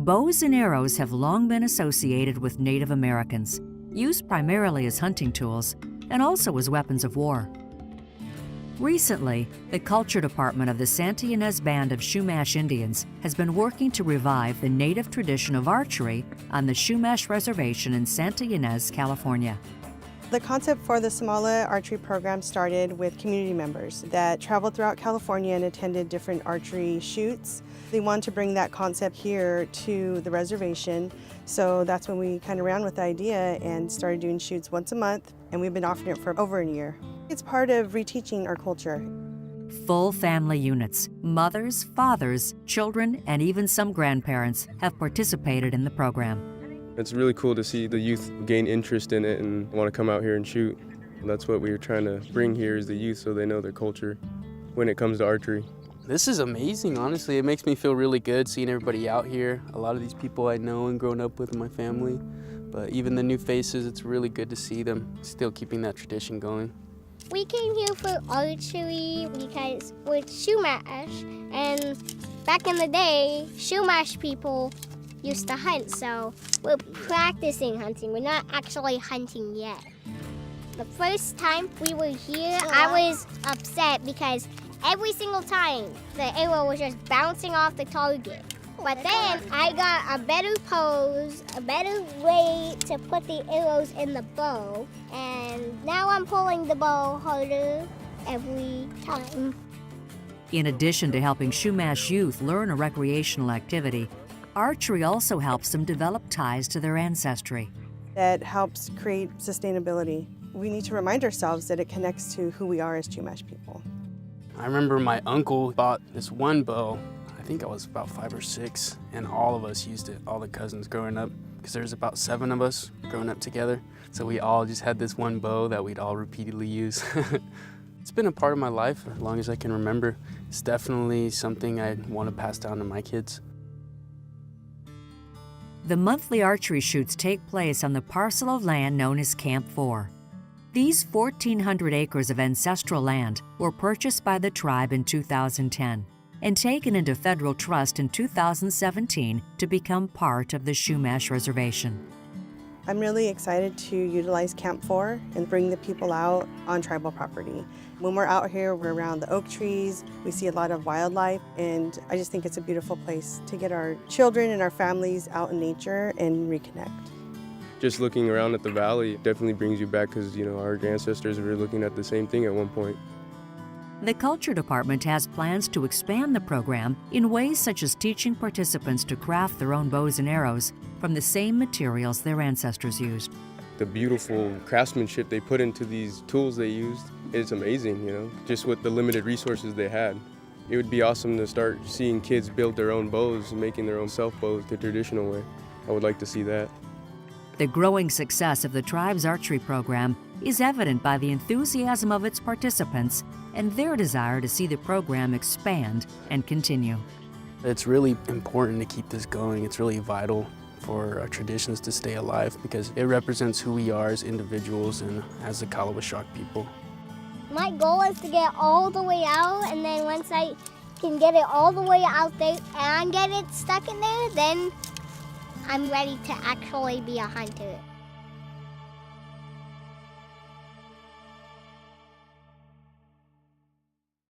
Bows and arrows have long been associated with Native Americans, used primarily as hunting tools and also as weapons of war. Recently, the Culture Department of the Santa Ynez Band of Chumash Indians has been working to revive the native tradition of archery on the Chumash Reservation in Santa Ynez, California. The concept for the Samala Archery program started with community members that traveled throughout California and attended different archery shoots. They wanted to bring that concept here to the reservation, so that's when we kind of ran with the idea and started doing shoots once a month, and we've been offering it for over a year. It's part of reteaching our culture. Full family units, mothers, fathers, children, and even some grandparents have participated in the program. It's really cool to see the youth gain interest in it and want to come out here and shoot. That's what we were trying to bring here is the youth so they know their culture when it comes to archery. This is amazing, honestly. It makes me feel really good seeing everybody out here. A lot of these people I know and grown up with in my family, but even the new faces, it's really good to see them still keeping that tradition going. We came here for archery because we're Chumash, and back in the day, Chumash people used to hunt, so we're practicing hunting. We're not actually hunting yet. The first time we were here, I was upset because every single time the arrow was just bouncing off the target. But then I got a better pose, a better way to put the arrows in the bow, and now I'm pulling the bow harder every time. In addition to helping Chumash youth learn a recreational activity, archery also helps them develop ties to their ancestry. That helps create sustainability. We need to remind ourselves that it connects to who we are as Chumash people. I remember my uncle bought this one bow. I think I was about 5 or 6, and all of us used it, all the cousins growing up, because there's about 7 of us growing up together. So we all just had this one bow that we'd all repeatedly use. It's been a part of my life as long as I can remember. It's definitely something I want to pass down to my kids. The monthly archery shoots take place on the parcel of land known as Camp 4. These 1,400 acres of ancestral land were purchased by the tribe in 2010 and taken into federal trust in 2017 to become part of the Chumash Reservation. I'm really excited to utilize Camp 4 and bring the people out on tribal property. When we're out here, we're around the oak trees, we see a lot of wildlife, and I just think it's a beautiful place to get our children and our families out in nature and reconnect. Just looking around at the valley definitely brings you back because, our ancestors were looking at the same thing at one point. The Culture Department has plans to expand the program in ways such as teaching participants to craft their own bows and arrows from the same materials their ancestors used. The beautiful craftsmanship they put into these tools they used is amazing, just with the limited resources they had. It would be awesome to start seeing kids build their own bows, making their own self-bows the traditional way. I would like to see that. The growing success of the tribe's archery program is evident by the enthusiasm of its participants and their desire to see the program expand and continue. It's really important to keep this going. It's really vital for our traditions to stay alive because it represents who we are as individuals and as the Kalawashak people. My goal is to get all the way out, and then once I can get it all the way out there and get it stuck in there, then I'm ready to actually be a hunter.